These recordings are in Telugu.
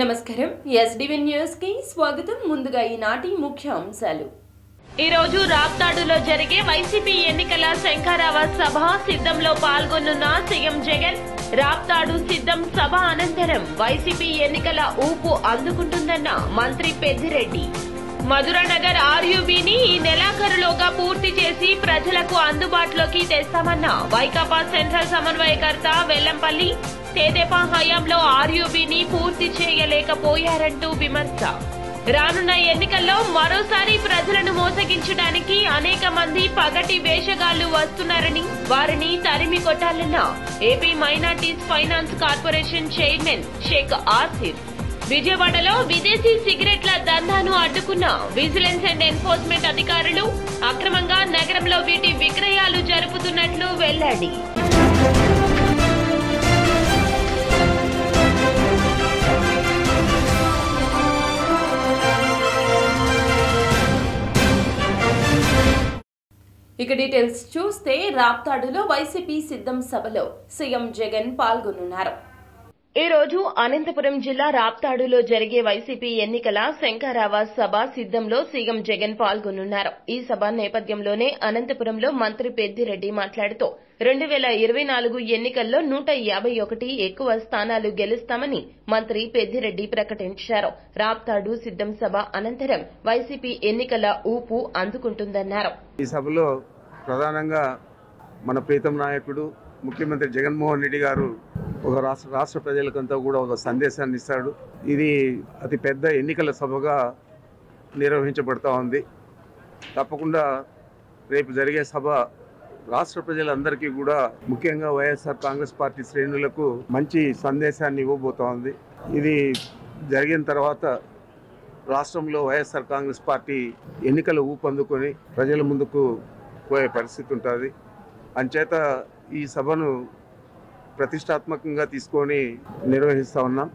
నమస్కారం ఎస్డివి న్యూస్ కి స్వాగతం ముందుగా ఈనాటి ముఖ్య అంశాలు ఈ రోజు రాప్తాడులో జరిగే వైసీపీ ఎన్నికల శంఖారావ సభ సిద్ధంలో పాల్గొనున్న సీఎం జగన్ రాప్తాడు సిద్ధం సభ అనంతరం వైసీపీ ఎన్నికల ఊపు అందుకుంటుందన్న మంత్రి పెద్దిరెడ్డి మధురానగర్ ఆర్యూబీని ఈ నెలాఖరులోగా పూర్తి చేసి ప్రజలకు అందుబాటులోకి తెస్తామన్న వైకాపా సెంట్రల్ సమన్వయకర్త వెల్లంపల్లి తెదేపా హయాంలో ఆర్యూబీని పూర్తి చేయలేకపోయారంటూ విమర్శ రానున్న ఎన్నికల్లో మరోసారి ప్రజలను మోసగించడానికి అనేక మంది పగటి వేషగాళ్లు వస్తున్నారని వారిని తరిమి కొట్టాలన్న AP minorities finance corporation chairman Sheikh Asif విజయవాడలో విదేశీ సిగరెట్ల దందాను అడ్డుకున్న విజిలెన్స్ అండ్ ఎన్ఫోర్స్మెంట్ అధికారులు అక్రమంగా నగరంలో వీటి విక్రయాలు జరుపుతున్నట్లు వెల్లడి ఇక డీటెయిల్స్ చూస్తే రాప్తాడులో వైసీపీ సిద్ధం సభలో సీఎం జగన్ పాల్గొనున్నారు. ఈ రోజు అనంతపురం జిల్లా రాప్తాడులో జరిగే వైసీపీ ఎన్నికల శంఖారావ సభ సిద్ధంలో సీఎం జగన్ పాల్గొనున్నారు. ఈ సభ నేపథ్యంలోనే అనంతపురంలో మంత్రి పెద్దిరెడ్డి మాట్లాడుతూ 2024 ఎన్నికల్లో 151 ఎక్కువ స్థానాలు గెలుస్తామని మంత్రి పెద్దిరెడ్డి ప్రకటించారు. రాప్తాడు సిద్ధం సభ అనంతరం వైసీపీ ఎన్నికల ఊపు అందుకుంటుందన్నారు. ఈ సభలో ప్రధానంగా మన ప్రీతం నాయకుడు ముఖ్యమంత్రి జగన్మోహన్ రెడ్డి గారు ఒక రాష్ట్ర ప్రజలకంతా కూడా ఒక సందేశాన్ని ఇస్తాడు. ఇది అతి పెద్ద ఎన్నికల సభగా నిర్వహించబడతా ఉంది. తప్పకుండా రేపు జరిగే సభ రాష్ట్ర ప్రజలందరికీ కూడా ముఖ్యంగా వైఎస్ఆర్ కాంగ్రెస్ పార్టీ శ్రేణులకు మంచి సందేశాన్ని ఇవ్వబోతా ఉంది. ఇది జరిగిన తర్వాత రాష్ట్రంలో వైఎస్ఆర్ కాంగ్రెస్ పార్టీ ఎన్నికల ఊపందుకొని ప్రజల ముందుకు పోయే పరిస్థితి ఉంటుంది. అంచేత ఈ సభను ప్రతిష్టాత్మకంగా తీసుకొని నిర్వహిస్తూ ఉన్నాం.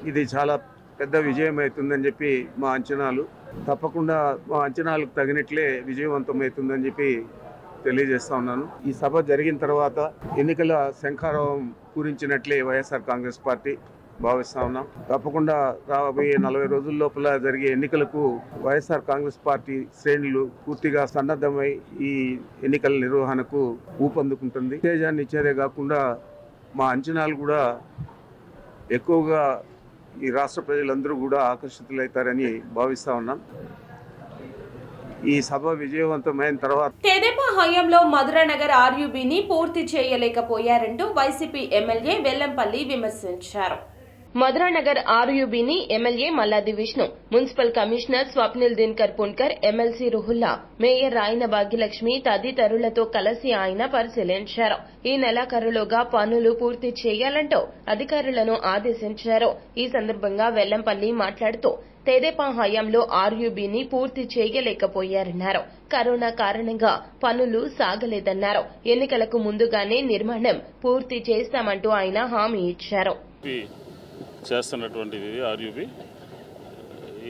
ఇది చాలా పెద్ద విజయం అవుతుందని చెప్పి మా అంచనాలు. తప్పకుండా మా అంచనాలకు తగినట్లే విజయవంతమవుతుందని చెప్పి తెలియజేస్తా ఉన్నాను. ఈ సభ జరిగిన తర్వాత ఎన్నికల శంఖారావం పూరించినట్లే వైఎస్ఆర్ కాంగ్రెస్ పార్టీ భావిస్తా ఉన్నాం. తప్పకుండా రాబోయే 40 రోజుల లోపల జరిగే ఎన్నికలకు వైఎస్ఆర్ కాంగ్రెస్ పార్టీ శ్రేణులు పూర్తిగా సన్నద్ధమై ఈ ఎన్నికల నిర్వహణకు ఊపందుకుంటుంది. ఉత్తేజాన్ని ఇచ్చేదే కాకుండా మా అంచనాలు కూడా ఎక్కువగా ఈ రాష్ట్ర ప్రజలందరూ కూడా ఆకర్షితులవుతారని భావిస్తా ఉన్నాం. ఈ సభ విజయవంతమైన తర్వాత తెదేపా హయాంలో మధురానగర్ ఆర్యూబీని పూర్తి చేయలేకపోయారంటూ వైసీపీ ఎమ్మెల్యే వెల్లంపల్లి విమర్శించారు. మధురానగర్ ఆర్యూబీని MLA Malladi Vishnu, municipal commissioner Swapnil Dinakar Punkar, MLC Ruhulla, mayor Rayana Bhagyalakshmi తదితరులతో కలిసి ఆయన పరిశీలించారు. ఈ నెలాఖరులోగా పనులు పూర్తి చేయాలంటూ అధికారులను ఆదేశించారు. ఈ సందర్భంగా వెల్లంపల్లి మాట్లాడుతూ తెదేపా హయాంలో ఆర్యూబీని పూర్తి చేయలేకపోయారన్నారు. కరోనా కారణంగా పనులు సాగలేదన్నారు. ఎన్నికలకు ముందుగానే నిర్మాణం పూర్తి చేస్తామంటూ ఆయన హామీ ఇచ్చారు. చేస్తున్నటువంటిది ఆర్యూబీ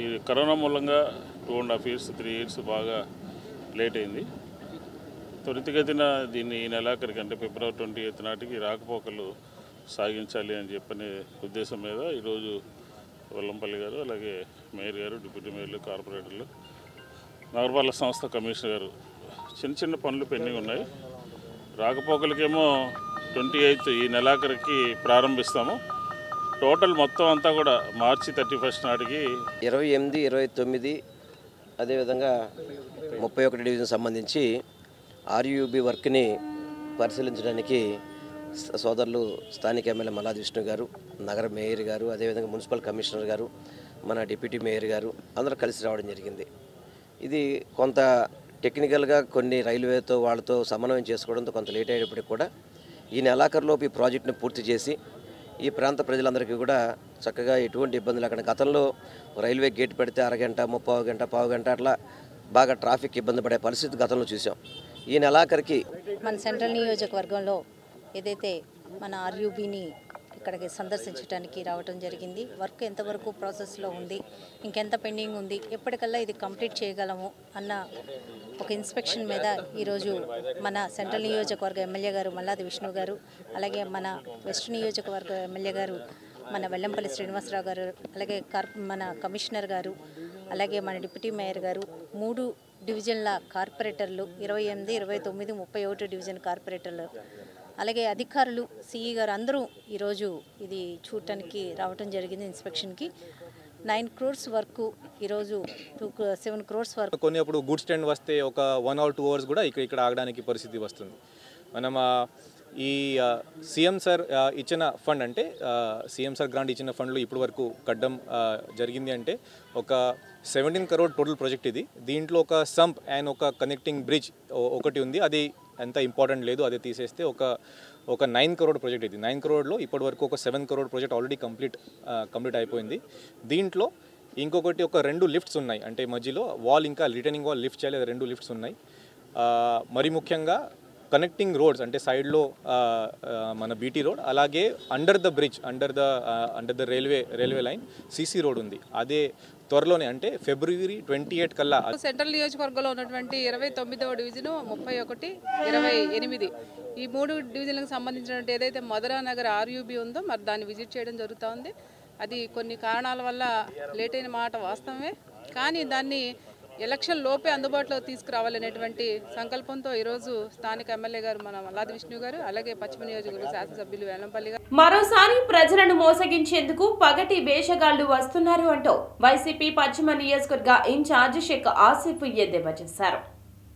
ఈ కరోనా మూలంగా 2.5 years 3 years బాగా లేట్ అయింది. త్వరితగతిన దీన్ని ఈ నెలాఖరికి అంటే February 28 నాటికి రాకపోకలు సాగించాలి అని చెప్పనే ఉద్దేశం మీద ఈరోజు వెల్లంపల్లి గారు, అలాగే మేయర్ గారు, డిప్యూటీ మేయర్లు, కార్పొరేటర్లు, నగరపాలక సంస్థ కమిషనర్ గారు చిన్న పనులు పెండింగ్ ఉన్నాయి. రాకపోకలకేమో 28 ఈ నెలాఖరికి ప్రారంభిస్తాము. టోటల్ మొత్తం అంతా కూడా March 31 నాటికి 28, 29 అదేవిధంగా 31 డివిజన్ సంబంధించి ఆర్యూబీ వర్క్ని పరిశీలించడానికి సోదరులు స్థానిక ఎమ్మెల్యే మల్లాది విష్ణు గారు, నగర మేయర్ గారు, అదేవిధంగా మున్సిపల్ కమిషనర్ గారు, మన డిప్యూటీ మేయర్ గారు అందరూ కలిసి రావడం జరిగింది. ఇది కొంత టెక్నికల్గా కొన్ని రైల్వేతో వాళ్ళతో సమన్వయం చేసుకోవడంతో కొంత లేట్ అయ్యేటప్పటికి కూడా ఈ నెలాఖరులోపు ఈ ప్రాజెక్టును పూర్తి చేసి ఈ ప్రాంత ప్రజలందరికీ కూడా చక్కగా ఎటువంటి ఇబ్బంది లేకుండా, గతంలో రైల్వే గేట్ పెడితే అరగంట, 30 గంట, పావు గంట అట్లా బాగా ట్రాఫిక్ ఇబ్బంది పడే పరిస్థితి గతంలో చూసాం. ఈ నెలాఖరికి మన సెంట్రల్ నియోజకవర్గంలో ఏదైతే మన ఆర్యూబీని ఇక్కడికి సందర్శించడానికి రావడం జరిగింది. వర్క్ ఎంతవరకు ప్రాసెస్లో ఉంది, ఇంకెంత పెండింగ్ ఉంది, ఎప్పటికల్లా ఇది కంప్లీట్ చేయగలము అన్న ఒక ఇన్స్పెక్షన్ మీద ఈరోజు మన సెంట్రల్ నియోజకవర్గ ఎమ్మెల్యే గారు మల్లాది విష్ణు గారు, అలాగే మన వెస్ట్ నియోజకవర్గ ఎమ్మెల్యే గారు మన వెల్లంపల్లి శ్రీనివాసరావు గారు, అలాగే మన కమిషనర్ గారు, అలాగే మన డిప్యూటీ మేయర్ గారు, 3 డివిజన్ల కార్పొరేటర్లు, 28, 29, 31 డివిజన్ కార్పొరేటర్లు, అలాగే అధికారులు, సిఈ గారు అందరూ ఈరోజు ఇది చూడటానికి రావడం జరిగింది. ఇన్స్పెక్షన్కి 9 crores వరకు ఈరోజు 7 crores వరకు. కొన్ని అప్పుడు గుడ్ స్టాండ్ వస్తే ఒక 1 or 2 hours కూడా ఇక్కడ ఆగడానికి పరిస్థితి వస్తుంది. మనం ఈ సీఎం సార్ ఇచ్చిన ఫండ్ అంటే సీఎం సార్ గ్రాంట్ ఇచ్చిన ఫండ్లు ఇప్పటి వరకు కట్టడం జరిగింది. అంటే ఒక 17 crore టోటల్ ప్రాజెక్ట్ ఇది. దీంట్లో ఒక సంప్ అండ్ ఒక కనెక్టింగ్ బ్రిడ్జ్ ఒకటి ఉంది, అది ఎంత ఇంపార్టెంట్ లేదు, అది తీసేస్తే ఒక 9 crore ప్రాజెక్ట్ ఇది. 9 crore ఇప్పటి వరకు ఒక 7 crore ప్రాజెక్ట్ ఆల్రెడీ కంప్లీట్ అయిపోయింది. దీంట్లో ఇంకొకటి ఒక 2 లిఫ్ట్స్ ఉన్నాయి, అంటే మధ్యలో వాల్ ఇంకా రిటర్నింగ్ వాల్ లిఫ్ట్ చేయాలి, 2 లిఫ్ట్స్ ఉన్నాయి. మరి ముఖ్యంగా కనెక్టింగ్ రోడ్స్ అంటే సైడ్లో మన బీటీ రోడ్, అలాగే under the bridge under the railway line CC road ఉంది. అదే త్వరలోనే అంటే February 28 కల్లా. సెంట్రల్ నియోజకవర్గంలో ఉన్నటువంటి 29వ డివిజను, 31, 28 ఈ 3 డివిజన్లకు సంబంధించినటువంటి ఏదైతే మధురా నగర్ RUB ఉందో మరి దాన్ని విజిట్ చేయడం జరుగుతూ ఉంది. అది కొన్ని కారణాల వల్ల లేట్ అయిన మాట వాస్తవమే, కానీ దాన్ని ఎలక్షన్ లోపే అందుబాటులో తీసుకురావాలనేటువంటి సంకల్పంతో ఈరోజు స్థానిక ఎమ్మెల్యే గారు మన మల్లాది విష్ణు గారు, అలాగే పశ్చిమ నియోజకవర్గ శాసనసభ్యులు వెల్లంపల్లి గారు మరోసారి ప్రజలను మోసగించేందుకు పగటి వేషగాళ్లు వస్తున్నారు అంటూ వైసీపీ పశ్చిమ నియోజకవర్గ ఇన్ఛార్జ్ షేక్ ఆసిఫ్ ఎద్దేవా చేశారు.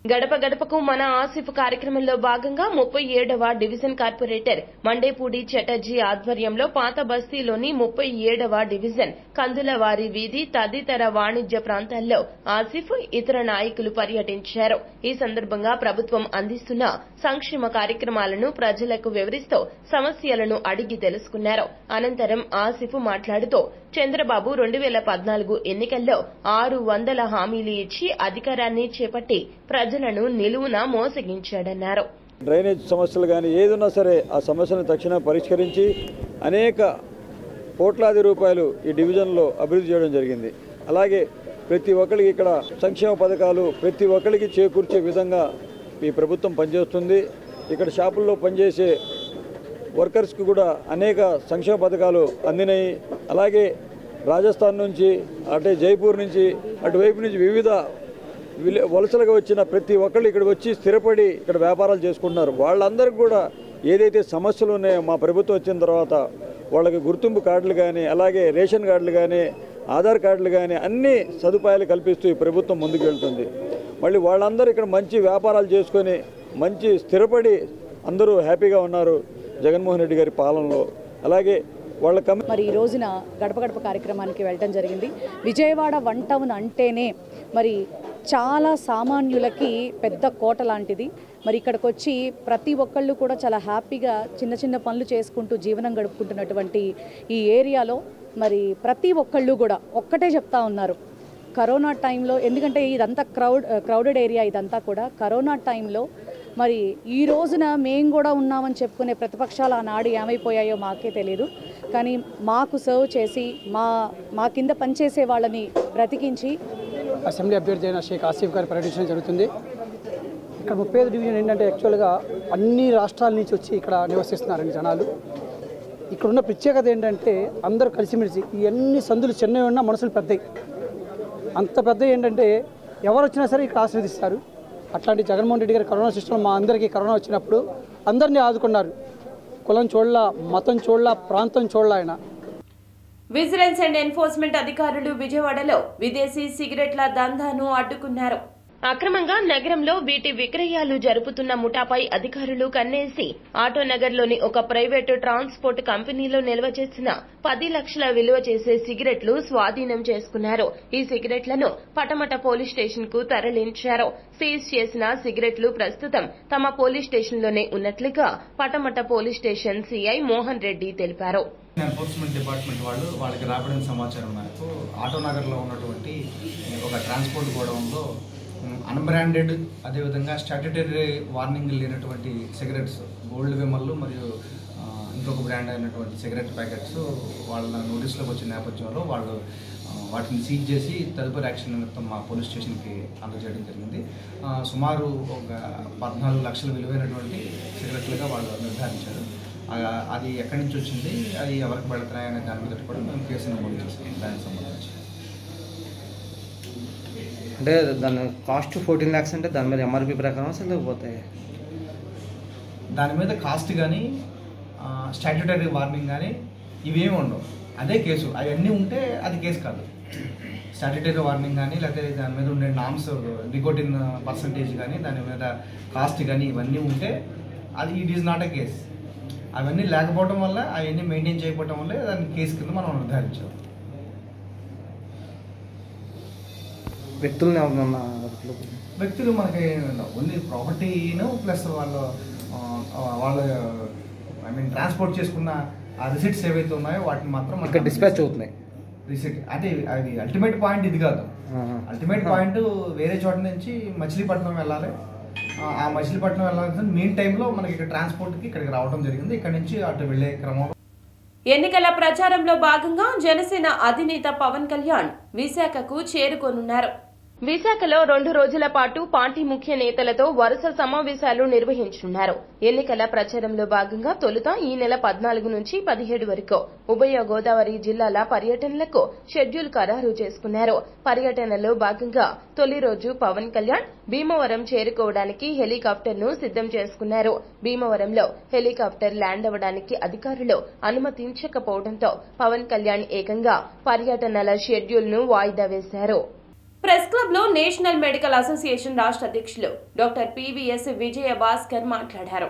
గడప గడపకు మన ఆసిఫ్ కార్యక్రమంలో భాగంగా 37వ డివిజన్ కార్పొరేటర్ మండేపూడి చటర్జీ ఆధ్వర్యంలో పాత బస్తీలోని 37వ డివిజన్ కందులవారి వీధి తదితర వాణిజ్య ప్రాంతాల్లో ఆసిఫ్ ఇతర నాయకులు పర్యటించారు. ఈ సందర్భంగా ప్రభుత్వం అందిస్తున్న సంక్షేమ కార్యక్రమాలను ప్రజలకు వివరిస్తూ సమస్యలను అడిగి తెలుసుకున్నారు. అనంతరం ఆసిఫ్ మాట్లాడుతూ చంద్రబాబు 2014 ఎన్నికల్లో 600 హామీలు ఇచ్చి అధికారాన్ని చేపట్టి ప్రజలను నిలువున మోసగించాడన్నారు. డ్రైనేజ్ సమస్యలు కానీ ఏదున్నా సరే ఆ సమస్యలను తక్షణం పరిష్కరించి అనేక కోట్లాది రూపాయలు ఈ డివిజన్లో అభివృద్ధి చేయడం జరిగింది. అలాగే ప్రతి ఒక్కరికి ఇక్కడ సంక్షేమ పథకాలు ప్రతి ఒక్కరికి చేకూర్చే విధంగా ఈ ప్రభుత్వం పనిచేస్తుంది. ఇక్కడ షాపుల్లో పనిచేసే వర్కర్స్కి కూడా అనేక సంక్షేమ పథకాలు అందినాయి. అలాగే రాజస్థాన్ నుంచి అంటే జైపూర్ నుంచి అటువైపు నుంచి వివిధ వలసలుగా వచ్చిన ప్రతి ఒక్కళ్ళు ఇక్కడికి వచ్చి స్థిరపడి ఇక్కడ వ్యాపారాలు చేసుకుంటున్నారు. వాళ్ళందరికీ కూడా ఏదైతే సమస్యలు ఉన్నాయో మా ప్రభుత్వం వచ్చిన తర్వాత వాళ్ళకి గుర్తింపు కార్డులు కానీ, అలాగే రేషన్ కార్డులు కానీ, ఆధార్ కార్డులు కానీ అన్ని సదుపాయాలు కల్పిస్తూ ఈ ప్రభుత్వం ముందుకు వెళ్తుంది. మళ్ళీ వాళ్ళందరూ ఇక్కడ మంచి వ్యాపారాలు చేసుకొని మంచి స్థిరపడి అందరూ హ్యాపీగా ఉన్నారు జగన్మోహన్ రెడ్డి గారి పాలనలో. అలాగే మరి ఈ రోజున గడప గడప కార్యక్రమానికి వెళ్ళడం జరిగింది. విజయవాడ 1 టౌన్ అంటేనే మరి చాలా సామాన్యులకి పెద్ద కోట లాంటిది. మరి ఇక్కడికి వచ్చి ప్రతి ఒక్కళ్ళు కూడా చాలా హ్యాపీగా చిన్న చిన్న పనులు చేసుకుంటూ జీవనం గడుపుకుంటున్నటువంటి ఈ ఏరియాలో మరి ప్రతి ఒక్కళ్ళు కూడా ఒక్కటే చెప్తా ఉన్నారు, కరోనా టైంలో, ఎందుకంటే ఇదంతా క్రౌడెడ్ ఏరియా, ఇదంతా కూడా కరోనా టైంలో మరి ఈ రోజున మేము కూడా ఉన్నామని చెప్పుకునే ప్రతిపక్షాలు ఆనాడు ఏమైపోయాయో మాకే తెలియదు, కానీ మాకు సర్వ్ చేసి మా కింద పనిచేసే వాళ్ళని బ్రతికించి అసెంబ్లీ అభ్యర్థి అయిన షేక్ ఆసిఫ్ గారు పర్యటించడం జరుగుతుంది. ఇక్కడ 35 డివిజన్ ఏంటంటే యాక్చువల్గా అన్ని రాష్ట్రాల నుంచి వచ్చి ఇక్కడ నివసిస్తున్నారండి జనాలు. ఇక్కడ ఉన్న ప్రత్యేకత ఏంటంటే అందరూ కలిసిమెలిసి ఇవన్నీ సందులు చిన్నవి ఉన్నా మనసులు పెద్దవి, అంత పెద్ద ఏంటంటే ఎవరు వచ్చినా సరే ఇక్కడ ఆశీర్వదిస్తారు. అట్లాంటి జగన్మోహన్ రెడ్డి గారి కరోనా సిస్టమ్ మా అందరికీ కరోనా వచ్చినప్పుడు అందరినీ ఆదుకున్నారు. కులం చూడలా, మతం చూడలా, ప్రాంతం చూడలా. ఆయన విజిలెన్స్ అండ్ ఎన్ఫోర్స్మెంట్ అధికారులు విజయవాడలో విదేశీ సిగరెట్ల దందాను అడ్డుకున్నారు. అక్రమంగా నగరంలో వీటి విక్రయాలు జరుపుతున్న ముఠాపై అధికారులు కన్నేసి ఆటోనగర్లోని ఒక ప్రైవేటు ట్రాన్స్పోర్ట్ కంపెనీలో నిల్వ చేసిన 10 లక్షల విలువ చేసే సిగరెట్లు స్వాధీనం చేసుకున్నారు. ఈ సిగరెట్లను పటమట పోలీస్ స్టేషన్ కు తరలించారు. సీజ్ చేసిన సిగరెట్లు ప్రస్తుతం తమ పోలీస్ స్టేషన్లోనే ఉన్నట్లుగా Patamata police station CI Mohan Reddy తెలిపారు. ఎన్ఫోర్స్మెంట్ డిపార్ట్మెంట్ వాళ్ళకి రాబడిన సమాచారం మేరకు ఆటోనగర్లో ఉన్నటువంటి ఒక ట్రాన్స్పోర్ట్ గోడౌన్లో అన్బ్రాండెడ్ అదేవిధంగా స్టాట్యుటరీ వార్నింగ్ లేనటువంటి సిగరెట్స్, గోల్డ్ విమల్లు మరియు ఇంకొక బ్రాండ్ అయినటువంటి సిగరెట్ ప్యాకెట్స్ వాళ్ళ నోటీసులోకి వచ్చిన నేపథ్యంలో వాళ్ళు వాటిని సీజ్ చేసి తదుపరి యాక్షన్ నిమిత్తం మా పోలీస్ స్టేషన్కి అందజేయడం జరిగింది. సుమారు ఒక 14 లక్షల విలువైనటువంటి సిగరెట్లుగా వాళ్ళు నిర్ధారించారు. అది ఎక్కడి నుంచి వచ్చింది, అది ఎవరికి వెళుతున్నాయి అనే దాని మీద కూడా మేము కేసు నమోదు చేస్తాం. దానికి సంబంధించి అంటే దాని కాస్ట్ 14 lakhs అంటే దాని మీద ఎంఆర్పి ప్రకారం అసలు లేకపోతే దాని మీద కాస్ట్ కానీ స్టాట్యుటరీ వార్నింగ్ కానీ ఇవేమి ఉండవు. అదే కేసు. అవన్నీ ఉంటే అది కేసు కాదు. స్టాట్యుటరీ వార్నింగ్ కానీ లేకపోతే దాని మీద ఉండే నామ్స్ నికోటిన్ పర్సంటేజ్ కానీ దాని మీద కాస్ట్ కానీ ఇవన్నీ ఉంటే అది it is not a case. అవన్నీ లేకపోవడం వల్ల అవన్నీ మెయింటైన్ చేయకపోవడం వల్ల దాన్ని కేసు కింద మనం నిర్ధారించాం. వ్యక్తులు మనకి ఓన్లీ ప్రాపర్టీను ప్లస్ వాళ్ళు ఐ మీన్ ట్రాన్స్పోర్ట్ చేసుకున్న ఆ రిసిట్స్ ఏవైతే ఉన్నాయో వాటిని మాత్రం ఇక్కడ డిస్పాచ్ అవుతున్నాయి. రిసిట్ అంటే అది అల్టిమేట్ పాయింట్ ఇది కాదు. అల్టిమేట్ పాయింట్ వేరే చోట నుంచి మచిలీపట్నం వెళ్ళాలి. ఆ మచిలీపట్నం వెళ్ళాల్సిన మెయిన్ టైంలో మనకి ఇక్కడ ట్రాన్స్పోర్ట్కి ఇక్కడికి రావడం జరిగింది. ఇక్కడ నుంచి అటు వెళ్ళే క్రమంలో ఎన్నికల ప్రచారంలో భాగంగా జనసేన అధినేత పవన్ కళ్యాణ్ విశాఖకు చేరుకోనున్నారు. విశాఖలో 2 రోజుల పాటు పార్టీ ముఖ్య నేతలతో వరుస సమావేశాలు నిర్వహించనున్నారు. ఎన్నికల ప్రచారంలో భాగంగా తొలుత ఈ నెల 14 నుంచి 17 వరకు ఉభయ గోదావరి జిల్లాల పర్యటనలకు షెడ్యూల్ ఖరారు చేసుకున్నారు. పర్యటనలో భాగంగా తొలి రోజు పవన్ కళ్యాణ్ భీమవరం చేరుకోవడానికి హెలికాప్టర్ను సిద్దం చేసుకున్నారు. భీమవరంలో హెలికాప్టర్ ల్యాండ్ అవ్వడానికి అధికారులు అనుమతించకపోవడంతో పవన్ కళ్యాణ్ ఏకంగా పర్యటనల షెడ్యూల్ను వాయిదా వేశారు. ప్రెస్ క్లబ్ లో నేషనల్ మెడికల్ అసోసియేషన్ రాష్ట్ర అధ్యక్షులు డాక్టర్ పివిఎస్ విజయ భాస్కర్ మాట్లాడారు.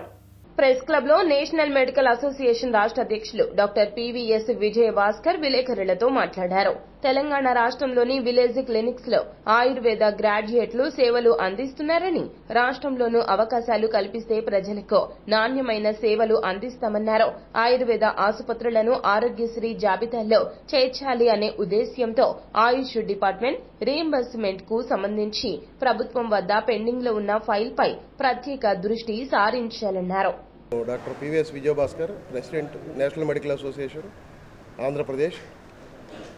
ప్రెస్ క్లబ్ లో నేషనల్ మెడికల్ అసోసియేషన్ రాష్ట్ర అధ్యక్షులు డాక్టర్ పివిఎస్ విజయ భాస్కర్ విలేకరులతో మాట్లాడారు. తెలంగాణ రాష్ట్రంలోని విలేజ్ క్లినిక్స్ లో ఆయుర్వేద గ్రాడ్యుయేట్లు సేవలు అందిస్తున్నారని, రాష్ట్రంలోనూ అవకాశాలు కల్పిస్తే ప్రజలకు నాణ్యమైన సేవలు అందిస్తామన్నారు. ఆయుర్వేద ఆసుపత్రులను ఆరోగ్యశ్రీ జాబితాలో చేర్చాలి అనే ఉద్దేశ్యంతో ఆయుష్ డిపార్ట్మెంట్ రీయింబర్స్మెంట్ కు సంబంధించి ప్రభుత్వం వద్ద పెండింగ్ లో ఉన్న ఫైల్ పై ప్రత్యేక దృష్టి సారించాలన్నారు. Doctor PVS Vijayabhaskar, president national medical association Andhra Pradesh.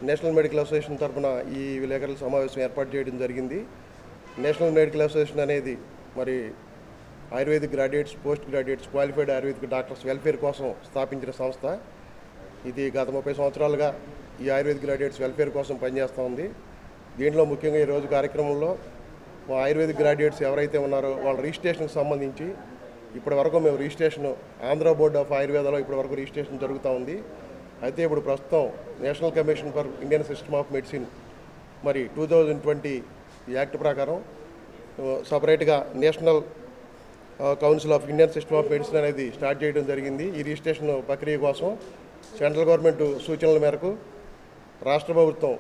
National medical association తరఫున ఈ విలేకరుల సమావేశం ఏర్పాటు చేయడం జరిగింది. నేషనల్ మెడికల్ అసోసియేషన్ అనేది మరి ayurvedic graduates, post graduates, qualified ayurvedic doctors welfare కోసం స్థాపించిన సంస్థ. ఇది గత 30 సంవత్సరాలుగా ఈ ఆయుర్వేదిక్ గ్రాడ్యుయేట్స్ వెల్ఫేర్ కోసం పనిచేస్తూ ఉంది. దీంట్లో ముఖ్యంగా ఈరోజు కార్యక్రమంలో ఆయుర్వేదిక్ గ్రాడ్యుయేట్స్ ఎవరైతే ఉన్నారో వాళ్ళ రిజిస్ట్రేషన్కి సంబంధించి ఇప్పటి వరకు మేము రిజిస్ట్రేషన్ ఆంధ్ర బోర్డ్ ఆఫ్ ఆయుర్వేదాలో ఇప్పటి వరకు రిజిస్ట్రేషన్ జరుగుతూ ఉంది. అయితే ఇప్పుడు ప్రస్తుతం national commission for Indian system of medicine మరి 2020 యాక్ట్ ప్రకారం సపరేట్గా national council of Indian system of medicine అనేది స్టార్ట్ చేయడం జరిగింది. ఈ రిజిస్ట్రేషన్ ప్రక్రియ కోసం సెంట్రల్ గవర్నమెంట్ సూచనల మేరకు రాష్ట్ర ప్రభుత్వం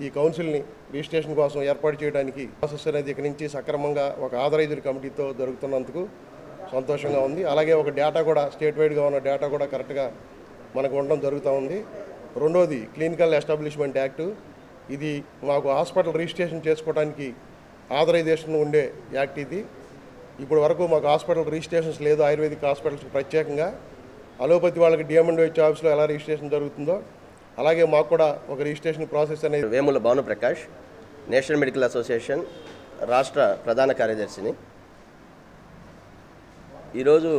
ఈ కౌన్సిల్ని రిజిస్ట్రేషన్ కోసం ఏర్పాటు చేయడానికి ప్రాసెస్ అనేది ఇక్కడి నుంచి సక్రమంగా ఒక ఆథరైజ్డ్ కమిటీతో జరుగుతున్నందుకు సంతోషంగా ఉంది. అలాగే ఒక డేటా కూడా స్టేట్ వైడ్గా ఉన్న డేటా కూడా కరెక్ట్గా మనకు ఉండడం జరుగుతూ ఉంది. రెండోది క్లినికల్ ఎస్టాబ్లిష్మెంట్ యాక్టు. ఇది మాకు హాస్పిటల్ రిజిస్ట్రేషన్ చేసుకోవడానికి ఆథరైజేషన్ ఉండే యాక్ట్. ఇది ఇప్పుడు వరకు మాకు హాస్పిటల్ రిజిస్ట్రేషన్స్ లేదు. ఆయుర్వేదిక్ హాస్పిటల్స్కి ప్రత్యేకంగా అలోపతి వాళ్ళకి డిఎంఎండ్హెచ్ ఆఫీస్లో ఎలా రిజిస్ట్రేషన్ జరుగుతుందో అలాగే మాకు కూడా ఒక రిజిస్ట్రేషన్ ప్రాసెస్ అనేది. Vemula Bhanuprakash, national medical association రాష్ట్ర ప్రధాన కార్యదర్శిని. ఈరోజు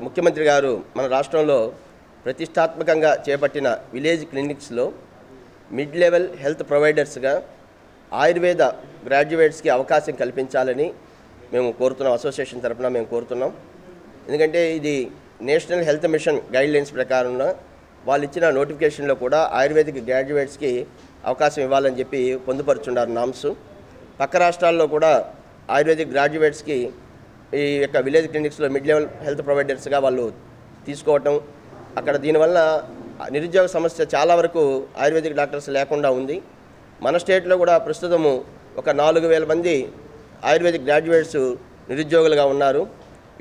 ముఖ్యమంత్రి గారు మన రాష్ట్రంలో ప్రతిష్టాత్మకంగా చేపట్టిన విలేజ్ క్లినిక్స్లో మిడ్ లెవెల్ హెల్త్ ప్రొవైడర్స్గా ఆయుర్వేద గ్రాడ్యుయేట్స్కి అవకాశం కల్పించాలని మేము కోరుతున్నాం. అసోసియేషన్ తరఫున మేము కోరుతున్నాం. ఎందుకంటే ఇది నేషనల్ హెల్త్ మిషన్ గైడ్లైన్స్ ప్రకారంగా వాళ్ళు ఇచ్చిన నోటిఫికేషన్లో కూడా ఆయుర్వేదిక్ గ్రాడ్యుయేట్స్కి అవకాశం ఇవ్వాలని చెప్పి పొందుపరుచున్నారు నామ్స్. పక్క రాష్ట్రాల్లో కూడా ఆయుర్వేదిక్ గ్రాడ్యుయేట్స్కి ఈ యొక్క విలేజ్ క్లినిక్స్లో మిడ్ లెవెల్ హెల్త్ ప్రొవైడర్స్గా వాళ్ళు తీసుకోవటం, అక్కడ దీనివల్ల నిరుద్యోగ సమస్య చాలా వరకు ఆయుర్వేదిక్ డాక్టర్స్ లేకుండా ఉంది. మన స్టేట్లో కూడా ప్రస్తుతము ఒక 4000 మంది ఆయుర్వేదిక్ గ్రాడ్యుయేట్స్ నిరుద్యోగులుగా ఉన్నారు.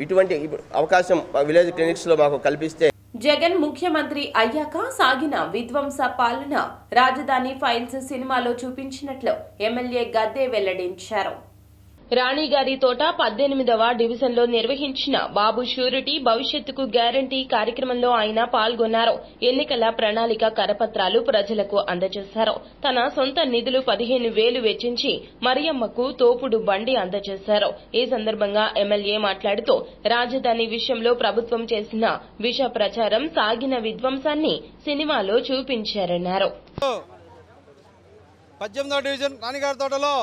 ఇటువంటి అవకాశం విలేజ్ క్లినిక్స్లో మాకు కల్పిస్తే జగన్ ముఖ్యమంత్రి అయ్యాక సాగిన విధ్వంస పాలన రాజధాని ఫైల్స్ సినిమాలో చూపించినట్లు ఎమ్మెల్యే గద్దే వెల్లడించారు. రాణిగారి తోట 18వ డివిజన్లో నిర్వహించిన బాబు షూరిటీ భవిష్యత్తుకు గ్యారంటీ కార్యక్రమంలో ఆయన పాల్గొన్నారు. ఎన్నికల ప్రణాళిక కరపత్రాలు ప్రజలకు అందజేశారు. తన సొంత నిధులు 15,000 వెచ్చించి మరియమ్మకు తోపుడు బండి అందజేశారు. ఈ సందర్భంగా ఎమ్మెల్యే మాట్లాడుతూ రాజధాని విషయంలో ప్రభుత్వం చేసిన విష ప్రచారం, సాగిన విధ్వంసాన్ని సినిమాలో చూపించారన్నారు. 18వ డివిజన్ రాణిగారి తోటలో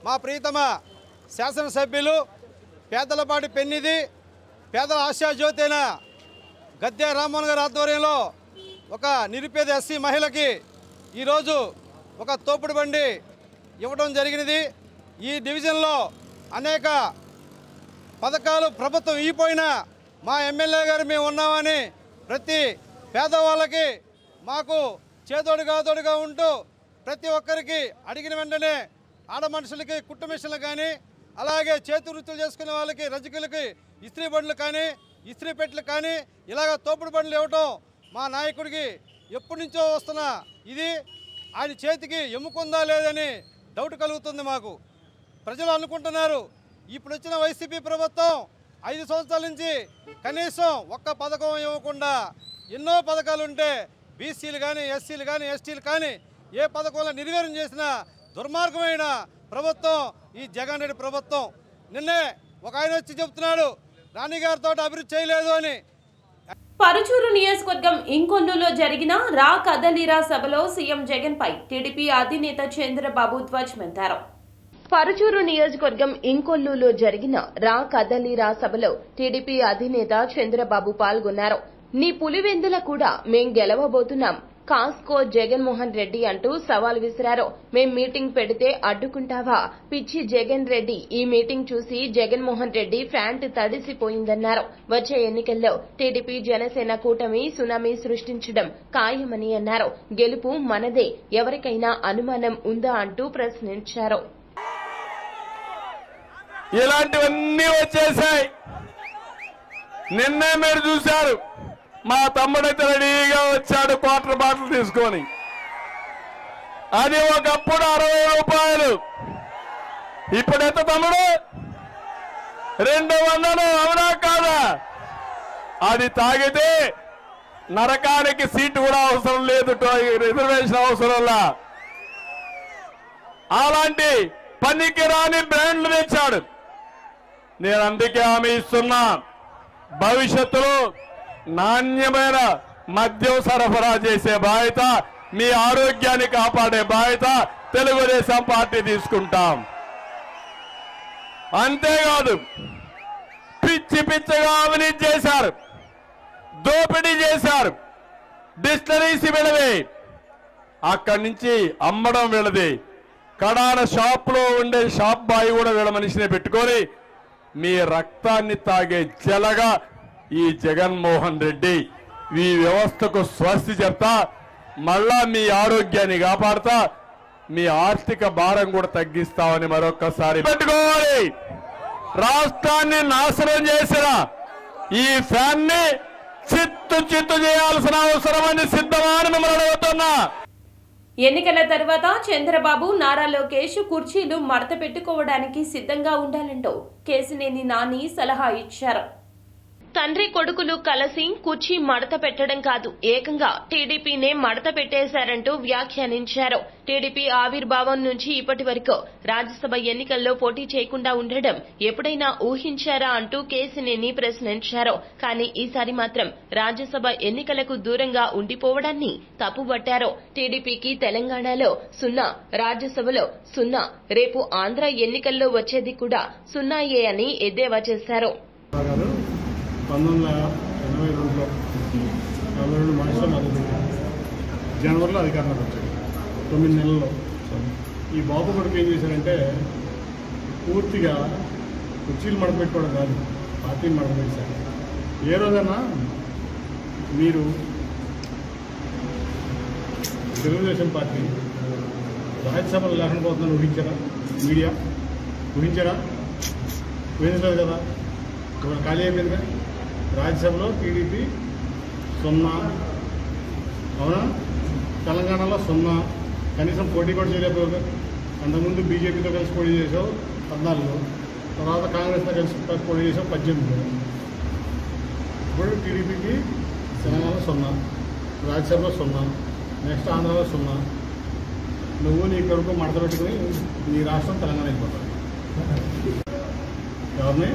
మా ప్రీతమ శాసనసభ్యులు పేదలపాటి పెన్నిధి, పేదల ఆశాజ్యోతి అయిన గద్దె రామ్మోహన్ గారి ఆధ్వర్యంలో ఒక నిరుపేద ఎస్సీ మహిళకి ఈరోజు ఒక తోపుడు బండి ఇవ్వడం జరిగినది. ఈ డివిజన్లో అనేక పథకాలు ప్రభుత్వం ఇవ్వపోయినా మా ఎమ్మెల్యే గారు మేము ఉన్నామని ప్రతి పేదవాళ్ళకి మాకు చేదోడుగా ఉంటూ ప్రతి ఒక్కరికి అడిగిన వెంటనే ఆడ మనుషులకి కుట్టు మిషన్లు కానీ, అలాగే చేతి వృత్తులు చేసుకునే వాళ్ళకి రజకులకి ఇస్త్రీ బండ్లు కానీ, ఇస్త్రీ పెట్టెలు కానీ ఇలాగ తోపుడు బండ్లు ఇవ్వటం మా నాయకుడికి ఎప్పటి నుంచో వస్తున్న ఇది ఆయన చేతికి ఎమ్ముకుందా లేదని డౌట్ కలుగుతుంది మాకు. ప్రజలు అనుకుంటున్నారు ఇప్పుడు వచ్చిన వైసీపీ ప్రభుత్వం 5 సంవత్సరాల నుంచి కనీసం ఒక్క పథకం ఇవ్వకుండా ఎన్నో పథకాలుంటే బీసీలు కానీ, ఎస్సీలు కానీ, ఎస్టీలు కానీ ఏ పథకంలో నిర్వీర్యం చేసిన దుర్మార్గమైన ప్రభుత్వం ఈ జగన్ రెడ్డి ప్రభుత్వం. నిన్నే ఒక ఆయన వచ్చి చెప్తున్నాడు రాణిగారితో అభివృద్ధి చేయలేదు అని. పరుచూరు నియోజకవర్గం ఇంకొల్లులో జరిగిన రా కదలిరా సభలో సీఎం జగన్ పై టీడీపీ అధినేత చంద్రబాబు ధ్వజమెత్తారు. పరుచూరు నియోజకవర్గం ఇంకొల్లులో జరిగిన రా కదలిరా సభలో టీడీపీ అధినేత చంద్రబాబు పాల్గొన్నారు. నీ పులివెందుల కూడా మేం గెలవబోతున్నాం, కాస్కో జగన్మోహన్ రెడ్డి అంటూ సవాల్ విసిరారు. మేం మీటింగ్ పెడితే అడ్డుకుంటావా పిచ్చి జగన్ రెడ్డి? ఈ మీటింగ్ చూసి జగన్మోహన్ రెడ్డి ఫ్యాంట్ తడిసిపోయిందన్నారు. వచ్చే ఎన్నికల్లో టీడీపీ జనసేన కూటమి సునామీ సృష్టించడం ఖాయమని అన్నారు. గెలుపు మనదే, ఎవరికైనా అనుమానం ఉందా అంటూ ప్రశ్నించారు. ఇలాంటివన్నీ వచ్చేసాయి. నిన్నే మీరు చూశారు, మా తమ్ముడైతే రెడీగా వచ్చాడు క్వార్టర్ బాటిల్ తీసుకొని. అది ఒకప్పుడు 60 రూపాయలు, ఇప్పుడు ఎంత తమ్ముడు? 200. అవునా కాదా? అది తాగితే నరకానికి సీటు కూడా అవసరం లేదు, రిజర్వేషన్ అవసరంలా. అలాంటి పనికి రాని బ్రాండ్లు తెచ్చాడు. నేను అందుకే హామీ ఇస్తున్నా, భవిష్యత్తులో నాణ్యమైన మద్యం సరఫరా చేసే బాధ్యత, మీ ఆరోగ్యాన్ని కాపాడే బాధ్యత తెలుగుదేశం పార్టీ తీసుకుంటాం. అంతేకాదు, పిచ్చిగా అవినీతి చేశారు, దోపిడీ చేశారు. డిస్టరీస్ వీళ్ళది, అక్కడి నుంచి అమ్మడం వీళ్ళది. కడాన షాప్లో ఉండే షాప్ బాయ్ కూడా వీళ్ళ మనిషిని పెట్టుకొని మీ రక్తాన్ని తాగే జలగా ఈ జగన్మోహన్ రెడ్డి ఈ వ్యవస్థకు స్వస్తి చెప్తా, మళ్ళా మీ ఆరోగ్యాన్ని కాపాడుతా, మీ ఆర్థిక భారం కూడా తగ్గిస్తామని మరొక్కసారి పెట్టుకోవాలి. రాష్ట్రాన్ని నాశనం చేసిన ఈ ఫ్యాన్ ని చిత్తు చేయాల్సిన అవసరం అని సిద్ధమని మిమ్మల్ని అడుగుతున్నా. ఎన్నికల తర్వాత చంద్రబాబు, నారా లోకేష్ కుర్చీలు మడత పెట్టుకోవడానికి సిద్ధంగా ఉండాలంటూ కేసినేని నాని సలహా ఇచ్చారు. తండ్రి కొడుకులు కలిసి కుర్చీ మడత పెట్టడం కాదు, ఏకంగా టీడీపీనే మడత పెట్టేశారంటూ వ్యాఖ్యానించారు. టీడీపీ ఆవిర్భావం నుంచి ఇప్పటి వరకు రాజ్యసభ ఎన్నికల్లో పోటీ చేయకుండా ఉండడం ఎప్పుడైనా ఊహించారా అంటూ కేసినేని ప్రశ్నించారు. కానీ ఈసారి మాత్రం రాజ్యసభ ఎన్నికలకు దూరంగా ఉండిపోవడాన్ని తప్పుబట్టారు. టీడీపీకి తెలంగాణలో 0, రాజ్యసభలో 0, రేపు ఆంధ్ర ఎన్నికల్లో వచ్చేది కూడా 0 అని ఎద్దేవా చేశారు. 1982లో 42 మార్చిలో మొదలుపెట్టారు, జనవరిలో అధికారంలోకి వచ్చాడు. 9 నెలల్లో ఈ బాబు కొడుకు ఏం చేశారంటే పూర్తిగా కుర్చీలు మడపెట్టుకోవడం కాదు, పార్టీని మడపెట్టారు. ఏ రోజైనా మీరు తెలుగుదేశం పార్టీ రాజ్యసభలో లేకుండా పోతుందని ఊహించారా? మీడియా ఊహించారా? ఊహించలేదు కదా. ఇవాళ ఖాళీ అయిపోయిందిగా. రాజ్యసభలో టీడీపీ 0, అవునా? తెలంగాణలో 0, కనీసం పోటీ కూడా చేయలేకపోయావు. అంతకుముందు బీజేపీతో కలిసి పోటీ చేసావు, 14లో, తర్వాత కాంగ్రెస్తో కలిసి పోటీ చేసావు 18లో. ఇప్పుడు టీడీపీకి తెలంగాణలో 0, రాజ్యసభలో 0, నెక్స్ట్ ఆంధ్రాలో 0. నువ్వు నీ కొడుకు మడత పెట్టుకుని నీ రాష్ట్రం తెలంగాణ అయిపోతావు. ఎవరిని?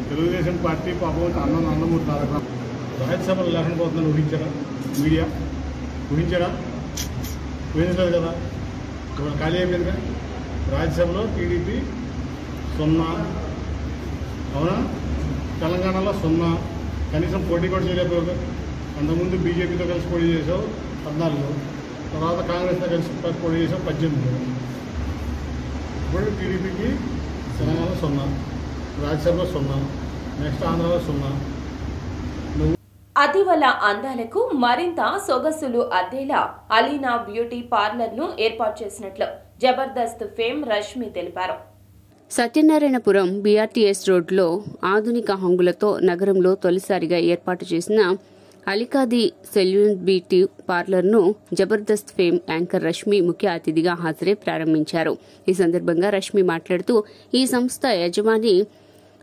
తెలుగుదేశం పార్టీ పాపం నందమూరి తారక రాజ్యసభలో లేకపోతుందని ఊహించారా? మీడియా ఊహించారా? ఊహించలేదు కదా. ఇవాళ ఖాళీ అయిపోయిందిగా. రాజ్యసభలో టీడీపీ 0, అవునా? తెలంగాణలో 0, కనీసం పోటీ కూడా చేయలేకపోయావు. అంతకుముందు బీజేపీతో కలిసి పోటీ చేసావు 14లో, తర్వాత కాంగ్రెస్తో కలిసి పోటీ చేసావు 18లో. ఇప్పుడు టీడీపీకి తెలంగాణలో 0, రాజ్యసభలో 0, నెక్స్ట్ ఆంధ్రాలో 0. అతివల అందాలకు మరింత సొగసులు అద్దేలా అలీనా బ్యూటీ పార్లర్ను ఏర్పాటు చేసినట్లు జబర్దస్త్ ఫేమ్ రష్మి తెలిపారు. సత్యనారాయణపురం బీఆర్టీఎస్ రోడ్లో ఆధునిక హంగులతో నగరంలో తొలిసారిగా ఏర్పాటు చేసిన అలికాది సెల్యూన్ బ్యూటీ పార్లర్ను జబర్దస్త్ ఫేమ్ యాంకర్ రష్మి ముఖ్య అతిథిగా హాజరై ప్రారంభించారు. ఈ సందర్భంగా రష్మి మాట్లాడుతూ ఈ సంస్థ యజమాని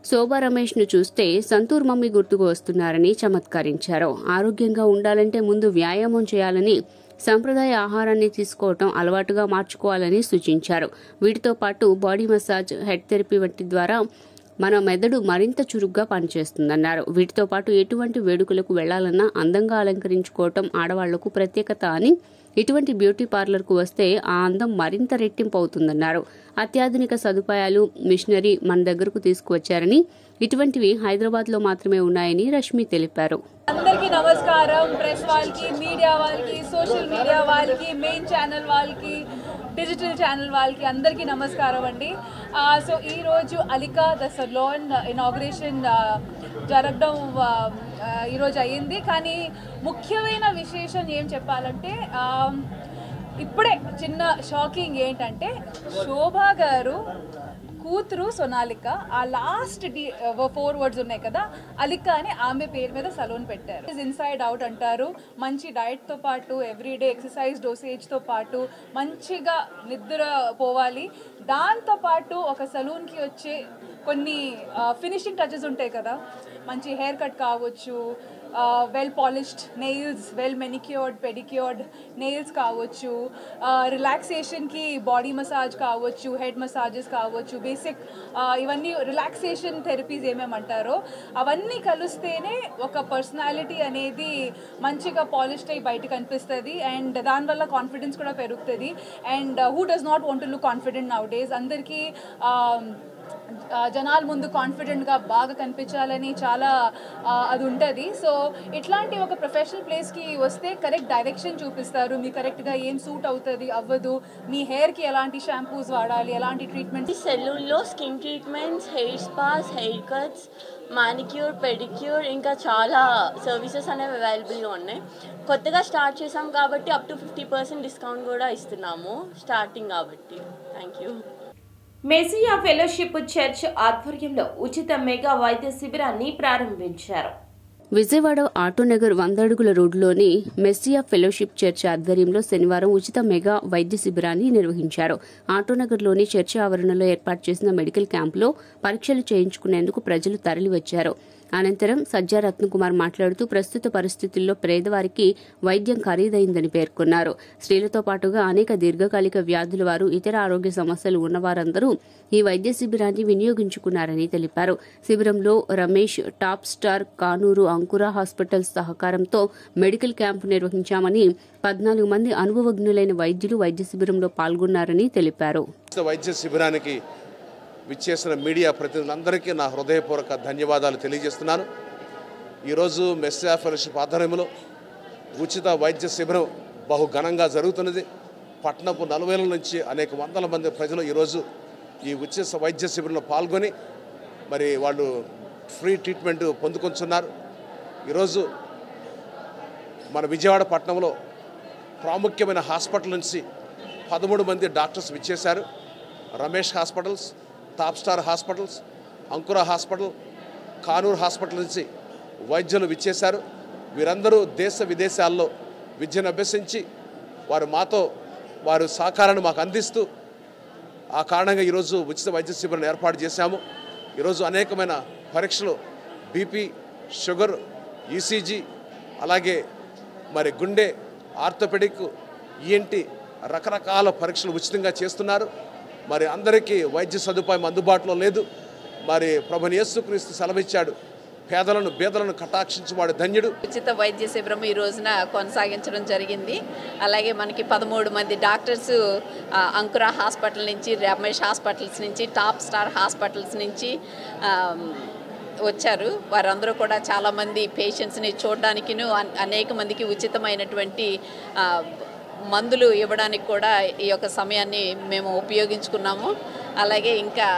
శోభా రమేష్ ను చూస్తే సంతూర్ మమ్మీ గుర్తుకు వస్తున్నారని చమత్కరించారు. ఆరోగ్యంగా ఉండాలంటే ముందు వ్యాయామం చేయాలని, సంప్రదాయ ఆహారాన్ని తీసుకోవటం అలవాటుగా మార్చుకోవాలని సూచించారు. వీటితో పాటు బాడీ మసాజ్, హెడ్ థెరపీ వంటి ద్వారా మన మెదడు మరింత చురుగ్గా పనిచేస్తుందన్నారు. వీటితో పాటు ఎటువంటి వేడుకలకు వెళ్లాలన్నా అందంగా అలంకరించుకోవటం ఆడవాళ్లకు ప్రత్యేకత అని, ఇటువంటి బ్యూటీ పార్లర్కు వస్తే ఆ అందం మరింత రెట్టింపు అవుతుందన్నారు. అత్యాధునిక సదుపాయాలు, మిషనరీ మన దగ్గరకు తీసుకువచ్చారని, ఇటువంటివి హైదరాబాద్లో మాత్రమే ఉన్నాయని రష్మి తెలిపారు. అందరికీ నమస్కారం. ప్రెస్ వాళ్ళకి, మీడియా వాళ్ళకి, సోషల్ మీడియా వాళ్ళకి, మెయిన్ ఛానల్ వాళ్ళకి, డిజిటల్ ఛానల్ వాళ్ళకి అందరికీ నమస్కారం అండి. సో ఈరోజు అలికా ద సలోన్ ఇనాగ్రేషన్ జరగడం ఈరోజు అయ్యింది. కానీ ముఖ్యమైన విశేషం ఏం చెప్పాలంటే, ఇప్పుడే చిన్న షాకింగ్ ఏంటంటే, శోభా గారు కూతురు సోనాలిక ఆ లాస్ట్ 4 వర్డ్స్ ఉన్నాయి కదా, అలికా అని ఆమె పేరు మీద సలూన్ పెట్టారు. ఇన్సైడ్ అవుట్ అంటారు. మంచి డైట్తో పాటు ఎవ్రీడే ఎక్సర్సైజ్ డోసేజ్తో పాటు మంచిగా నిద్ర పోవాలి. దాంతోపాటు ఒక సలూన్కి వచ్చే కొన్ని ఫినిషింగ్ టచెస్ ఉంటాయి కదా, మంచి హెయిర్ కట్ కావచ్చు, well polished nails, well manicured pedicured nails కావచ్చు, రిలాక్సేషన్కి బాడీ మసాజ్ కావచ్చు, హెడ్ మసాజెస్ కావచ్చు, బేసిక్ ఇవన్నీ రిలాక్సేషన్ థెరపీస్ ఏమేమంటారో అవన్నీ కలిస్తేనే ఒక పర్సనాలిటీ అనేది మంచిగా పాలిష్డ్ అయ్యి బయటకు కనిపిస్తుంది. అండ్ దానివల్ల కాన్ఫిడెన్స్ కూడా పెరుగుతుంది. And who does not want to look confident now days? అందరికీ జనాల ముందు కాన్ఫిడెంట్గా బాగా కనిపించాలని చాలా అది ఉంటుంది. సో ఇట్లాంటి ఒక ప్రొఫెషనల్ ప్లేస్కి వస్తే కరెక్ట్ డైరెక్షన్ చూపిస్తారు. మీ కరెక్ట్గా ఏం సూట్ అవుతుంది అవ్వదు, మీ హెయిర్కి ఎలాంటి షాంపూస్ వాడాలి, ఎలాంటి ట్రీట్మెంట్. సెలూన్లో skin treatments, hair spas, hair cuts, manicure, pedicure, ఇంకా చాలా సర్వీసెస్ అనేవి అవైలబుల్గా ఉన్నాయి. కొత్తగా స్టార్ట్ చేసాం కాబట్టి అప్ టు 50% డిస్కౌంట్ కూడా ఇస్తున్నాము స్టార్టింగ్ కాబట్టి. Thank you. Messiah fellowship church ఆధ్వర్యంలో ఉచిత మెగా వైద్య శిబిరాన్ని ప్రారంభించారు. విజయవాడ ఆటోనగర్ 100 అడుగుల రోడ్డులోని మెస్సియా ఫెలోషిప్ చర్చ్ ఆధ్వర్యంలో శనివారం ఉచిత మెగా వైద్య శిబిరాన్ని నిర్వహించారు. ఆటోనగర్లోని చర్చ్ ఆవరణలో ఏర్పాటు చేసిన మెడికల్ క్యాంపులో పరీక్షలు చేయించుకునేందుకు ప్రజలు తరలివచ్చారు. అనంతరం సజ్జా రత్నకుమార్ మాట్లాడుతూ ప్రస్తుత పరిస్థితుల్లో పేదవారికి వైద్యం ఖరీదైందని పేర్కొన్నారు. స్త్రీలతో పాటుగా అనేక దీర్ఘకాలిక వ్యాధుల వారు, ఇతర ఆరోగ్య సమస్యలు ఉన్నవారందరూ ఈ వైద్య శిబిరాన్ని వినియోగించుకున్నారని తెలిపారు. శిబిరంలో రమేష్, టాప్ స్టార్, కానూరు అంకుర హాస్పిటల్స్ సహకారంతో మెడికల్ క్యాంపు నిర్వహించామని, 14 మంది అనుభవజ్ఞులైన వైద్యులు వైద్య శిబిరంలో పాల్గొన్నారని తెలిపారు. వైద్య శిబిరానికి విచ్చేసిన మీడియా ప్రతినిధులందరికీ నా హృదయపూర్వక ధన్యవాదాలు తెలియజేస్తున్నాను. ఈరోజు మెస్సియా ఫెలోషిప్ ఆధ్వర్యంలో ఉచిత వైద్య శిబిరం బహు ఘనంగా జరుగుతున్నది. పట్టణపు నలువైల నుంచి అనేక వందల మంది ప్రజలు ఈరోజు ఈ ఉచిత వైద్య శిబిరంలో పాల్గొని మరి వాళ్ళు ఫ్రీ ట్రీట్మెంట్ పొందుకొంటున్నారు. ఈరోజు మన విజయవాడ పట్టణంలో ప్రాముఖ్యమైన హాస్పిటల్ నుంచి 13 మంది డాక్టర్స్ విచ్చేశారు. Ramesh hospitals, top star hospitals, అంకుర హాస్పిటల్, కానూరు హాస్పిటల్ నుంచి వైద్యులు విచ్చేశారు. వీరందరూ దేశ విదేశాల్లో విద్యను అభ్యసించి వారు సహకారాన్ని మాకు అందిస్తూ ఆ కారణంగా ఈరోజు ఉచిత వైద్య శిబిరాన్ని ఏర్పాటు చేశాము. ఈరోజు అనేకమైన పరీక్షలు బీపీ, షుగర్, ఈసీజీ, అలాగే మరి గుండె, ఆర్థోపెడిక్, ఈఎన్టీ రకరకాల పరీక్షలు ఉచితంగా చేస్తున్నారు. మరి అందరికీ వైద్య సదుపాయం అందుబాటులో లేదు. మరి ప్రభుని యేసుక్రీస్తు సెలవిచ్చాడు, పేదలను బేదలను కటాక్షించువాడు ధన్యుడు. ఉచిత వైద్య శిబిరం ఈ రోజున కొనసాగించడం జరిగింది. అలాగే మనకి 13 మంది డాక్టర్స్ అంకుర హాస్పిటల్ నుంచి, రమేష్ హాస్పిటల్స్ నుంచి, టాప్ స్టార్ హాస్పిటల్స్ నుంచి వచ్చారు. వారందరూ కూడా చాలామంది పేషెంట్స్ని చూడడానికిను అనేక మందికి ఉచితమైనటువంటి మందులు ఇవ్వడానికి కూడా ఈ యొక్క సమయాన్ని మేము ఉపయోగించుకున్నాము. అలాగే ఇంకా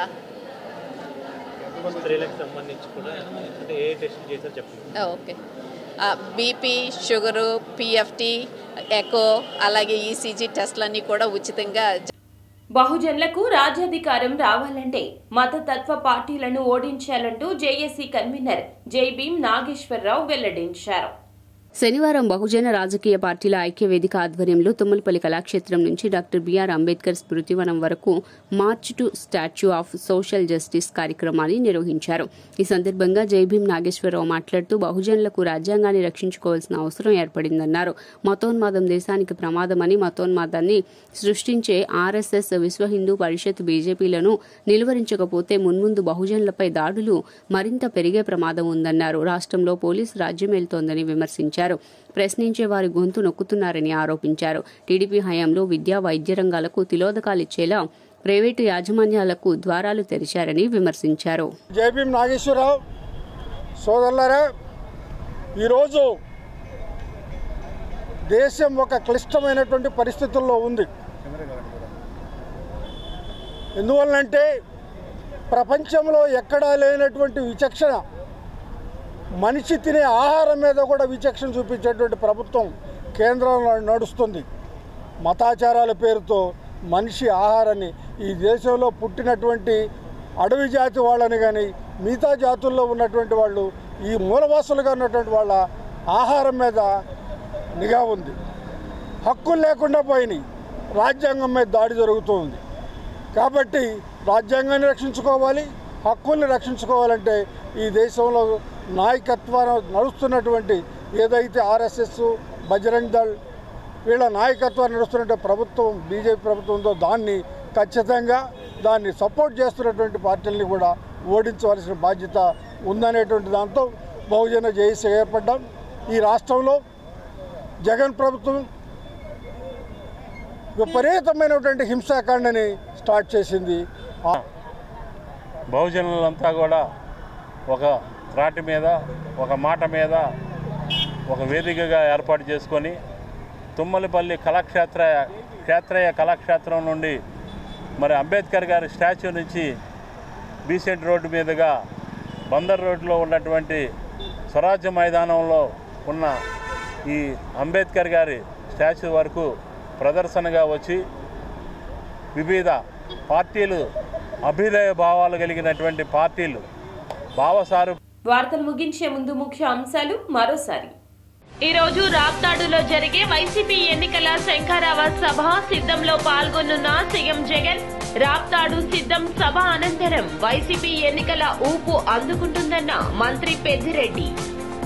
okay BP, sugar, PFT, echo, అలాగే ఈసీజీ టెస్ట్లన్నీ కూడా ఉచితంగా. బహుజనులకు రాజ్యాధికారం రావాలంటే మతతత్వ పార్టీలను ఓడించాలంటూ జేఏసీ కన్వీనర్ జై భీమ్ నాగేశ్వరరావు వెల్లడించారు. శనివారం బహుజన రాజకీయ పార్టీల ఐక్యవేదిక ఆధ్వర్యంలో తుమ్మలపల్లి కళాక్షేత్రం నుంచి డాక్టర్ బిఆర్ అంబేద్కర్ స్మృతివనం వరకు March to statue of social justice కార్యక్రమాన్ని నిర్వహించారు. ఈ సందర్భంగా జైభీం నాగేశ్వరరావు మాట్లాడుతూ బహుజనులకు రాజ్యాంగాన్ని రక్షించుకోవాల్సిన అవసరం ఏర్పడిందన్నారు. మతోన్మాదం దేశానికి ప్రమాదమని, మతోన్మాదాన్ని సృష్టించే ఆర్ఎస్ఎస్, విశ్వ హిందూ పరిషత్, బీజేపీలను నిలువరించకపోతే మున్ముందు బహుజనులపై దాడులు మరింత పెరిగే ప్రమాదం ఉందన్నారు. రాష్ట్రంలో పోలీసు రాజ్యమేలుతోందని విమర్శించారు. ప్రశ్నించే వారి గొంతు నొక్కుతున్నారని ఆరోపించారు. టీడీపీ హయాంలో విద్యా, వైద్య రంగాలకు తిలోదకాలిచ్చేలా ప్రైవేటు యాజమాన్యాలకు ద్వారాలు తెరిచారని విమర్శించారు. జైభీం నాగేశ్వరరావు సోదరులారా, ఈరోజు దేశం ఒక క్లిష్టమైనటువంటి పరిస్థితుల్లో ఉంది. ఎందువల్లంటే ప్రపంచంలో ఎక్కడా లేనటువంటి విచక్షణ, మనిషి తినే ఆహారం మీద కూడా విచక్షణ చూపించేటువంటి ప్రభుత్వం కేంద్రంలో నడుస్తుంది. మతాచారాల పేరుతో మనిషి ఆహారాన్ని, ఈ దేశంలో పుట్టినటువంటి అడవి జాతి వాళ్ళని కానీ మిగతా జాతుల్లో ఉన్నటువంటి వాళ్ళు, ఈ మూలవాసులుగా ఉన్నటువంటి వాళ్ళ ఆహారం మీద నిఘా ఉంది. హక్కులు లేకుండా పోయినాయి. రాజ్యాంగం మీద దాడి జరుగుతూ ఉంది. కాబట్టి రాజ్యాంగాన్ని రక్షించుకోవాలి, హక్కుల్ని రక్షించుకోవాలంటే ఈ దేశంలో నాయకత్వాన్ని నడుస్తున్నటువంటి ఏదైతే ఆర్ఎస్ఎస్, బజరంగ్ దళ్ వీళ్ళ నాయకత్వాన్ని నడుస్తున్న ప్రభుత్వం, బీజేపీ ప్రభుత్వం ఉందో దాన్ని ఖచ్చితంగా దాన్ని సపోర్ట్ చేస్తున్నటువంటి పార్టీలని కూడా ఓడించవలసిన బాధ్యత ఉందనేటువంటి దాంతో బహుజన జేఏసీ ఏర్పడ్డాం. ఈ రాష్ట్రంలో జగన్ ప్రభుత్వం విపరీతమైనటువంటి హింసాకాండని స్టార్ట్ చేసింది. బహుజనులంతా కూడా ఒక త్రాటి మీద, ఒక మాట మీద, ఒక వేదికగా ఏర్పాటు చేసుకొని తుమ్మలపల్లి క్షేత్రయ కళాక్షేత్రం నుండి మరి అంబేద్కర్ గారి స్టాచ్యూ నుంచి బీసెంట్ రోడ్డు మీదుగా బందర్ రోడ్లో ఉన్నటువంటి స్వరాజ్య మైదానంలో ఉన్న ఈ అంబేద్కర్ గారి స్టాచ్యూ వరకు ప్రదర్శనగా వచ్చి వివిధ పార్టీలు, అభ్యుదయ భావాలు కలిగినటువంటి పార్టీలు భావసారు. వార్తలు ముగించే ముందు ముఖ్య అంశాలు మరోసారి. ఈ రోజు రాప్తాడులో జరిగే వైసీపీ ఎన్నికల శంఖారావ సభ సిద్ధంలో పాల్గొనున్న సీఎం జగన్. రాప్తాడు సిద్ధం సభ అనంతరం వైసీపీ ఎన్నికల ఊపు అందుకుంటుందన్న మంత్రి పెద్దిరెడ్డి.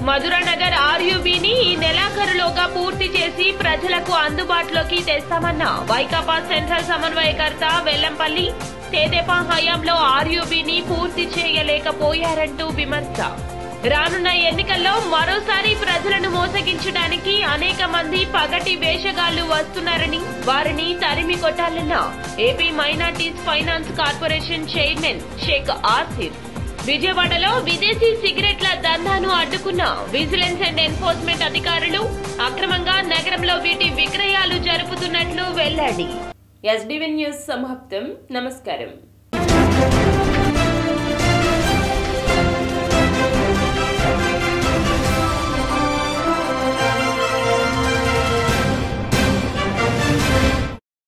మధురానగర్ ఆర్యూబీని ఈ నెలాఖరులోగా పూర్తి చేసి ప్రజలకు అందుబాటులోకి తెస్తామన్న వైకాపా సెంట్రల్ సమన్వయకర్త వెల్లంపల్లి. తెదేపా హయాంలో ఆర్యూబీని పూర్తి చేయలేకపోయారంటూ విమర్శ. రానున్న ఎన్నికల్లో మరోసారి ప్రజలను మోసగించడానికి అనేక మంది పగటి వేషగాళ్లు వస్తున్నారని, వారిని తరిమి కొట్టాలన్న AP minorities finance corporation chairman Sheikh Asif. విజయవాడలో విదేశీ సిగరెట్ల దందాను అడ్డుకున్న విజిలెన్స్ అండ్ ఎన్ఫోర్స్మెంట్ అధికారులు. అక్రమంగా నగరంలో వీటి విక్రయాలు జరుపుతున్నట్లు వెల్లడి. ఎస్డీవీ న్యూస్ సమాప్తం. నమస్కారం.